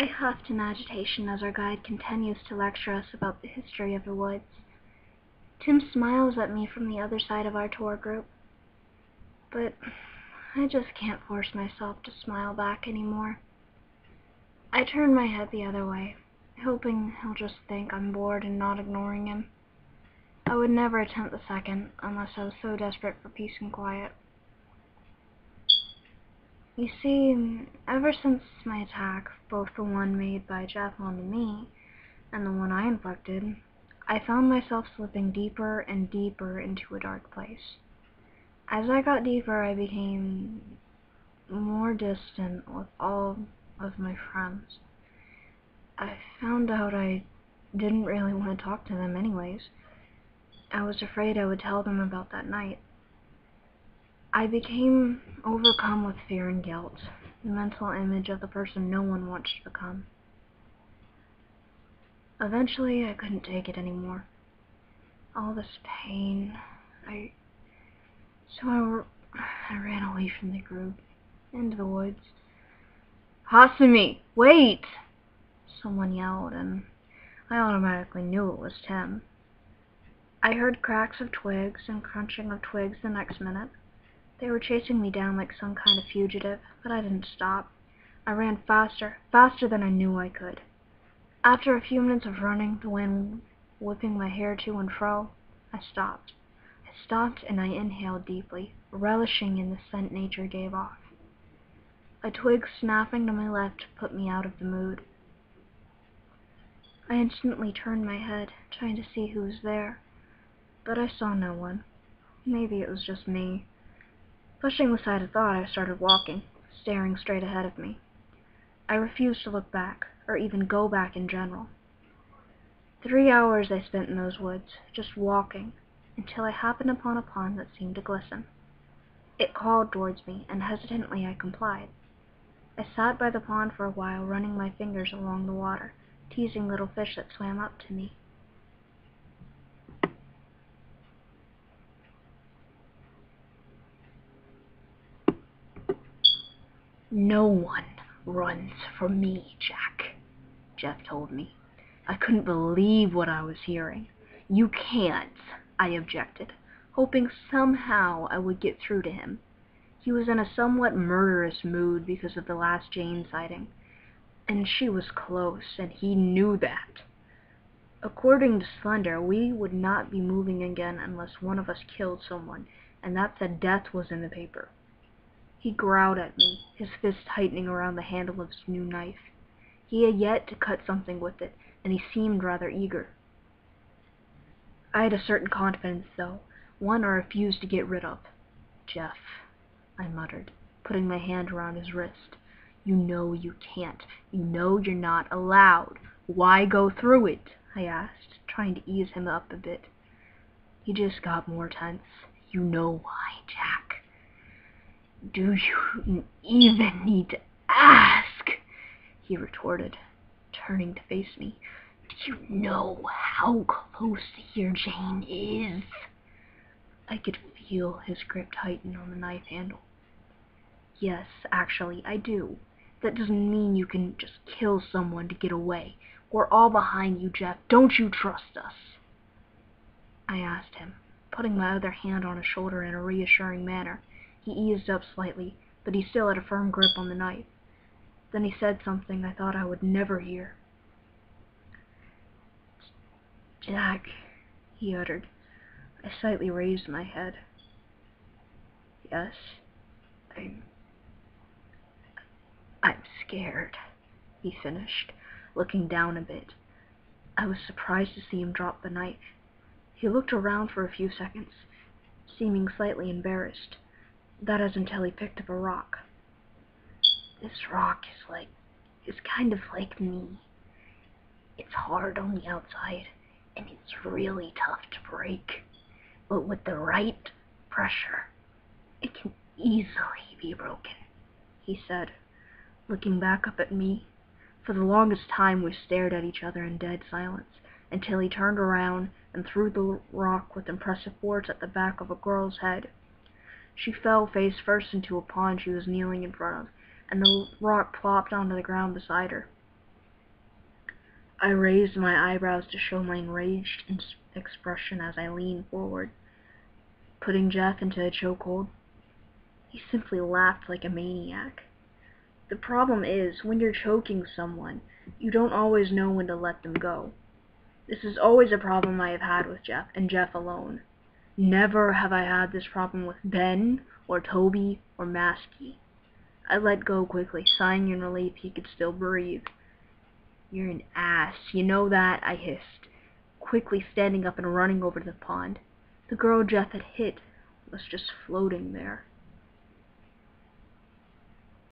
I huffed in agitation as our guide continues to lecture us about the history of the woods. Tim smiles at me from the other side of our tour group, but I just can't force myself to smile back anymore. I turn my head the other way, hoping he'll just think I'm bored and not ignoring him. I would never attempt the second unless I was so desperate for peace and quiet. You see, ever since my attack, both the one made by Jeff onto me and the one I inflicted, I found myself slipping deeper and deeper into a dark place. As I got deeper, I became more distant with all of my friends. I found out I didn't really want to talk to them anyways. I was afraid I would tell them about that night. I became overcome with fear and guilt, the mental image of the person no one wants to become. Eventually, I couldn't take it anymore. All this pain, I ran away from the group, into the woods. "Hasumi, wait!" someone yelled, and I automatically knew it was Tim. I heard cracks of twigs and crunching of twigs the next minute. They were chasing me down like some kind of fugitive, but I didn't stop. I ran faster than I knew I could. After a few minutes of running, the wind whipping my hair to and fro, I stopped. I stopped and I inhaled deeply, relishing in the scent nature gave off. A twig snapping to my left put me out of the mood. I instantly turned my head, trying to see who was there, but I saw no one. Maybe it was just me. Pushing aside a thought, I started walking, staring straight ahead of me. I refused to look back, or even go back in general. 3 hours I spent in those woods, just walking, until I happened upon a pond that seemed to glisten. It called towards me, and hesitantly I complied. I sat by the pond for a while, running my fingers along the water, teasing little fish that swam up to me. "No one runs from me, Jack," Jeff told me. I couldn't believe what I was hearing. "You can't," I objected, hoping somehow I would get through to him. He was in a somewhat murderous mood because of the last Jane sighting, and she was close, and he knew that. According to Slender, we would not be moving again unless one of us killed someone, and that said death was in the paper. He growled at me, his fist tightening around the handle of his new knife. He had yet to cut something with it, and he seemed rather eager. I had a certain confidence, though, one I refused to get rid of. "Jeff," I muttered, putting my hand around his wrist. "You know you can't. You know you're not allowed. Why go through it?" I asked, trying to ease him up a bit. He just got more tense. "You know why, Jack. Do you even need to ask?" he retorted, turning to face me. "Do you know how close to here Jane is?" I could feel his grip tighten on the knife handle. "Yes, actually, I do. That doesn't mean you can just kill someone to get away. We're all behind you, Jeff. Don't you trust us?" I asked him, putting my other hand on his shoulder in a reassuring manner. He eased up slightly, but he still had a firm grip on the knife. Then he said something I thought I would never hear. "Jack," he uttered. I slightly raised my head. "Yes, I'm scared," he finished, looking down a bit. I was surprised to see him drop the knife. He looked around for a few seconds, seeming slightly embarrassed. That is until he picked up a rock. "This rock is kind of like me. It's hard on the outside, and it's really tough to break. But with the right pressure, it can easily be broken," he said, looking back up at me. For the longest time we stared at each other in dead silence, until he turned around and threw the rock with impressive force at the back of a girl's head. She fell face first into a pond she was kneeling in front of, and the rock plopped onto the ground beside her. I raised my eyebrows to show my enraged expression as I leaned forward, putting Jeff into a chokehold. He simply laughed like a maniac. The problem is, when you're choking someone, you don't always know when to let them go. This is always a problem I have had with Jeff, and Jeff alone. Never have I had this problem with Ben, or Toby, or Maskey. I let go quickly, sighing in relief he could still breathe. "You're an ass, you know that," I hissed, quickly standing up and running over to the pond. The girl Jeff had hit was just floating there.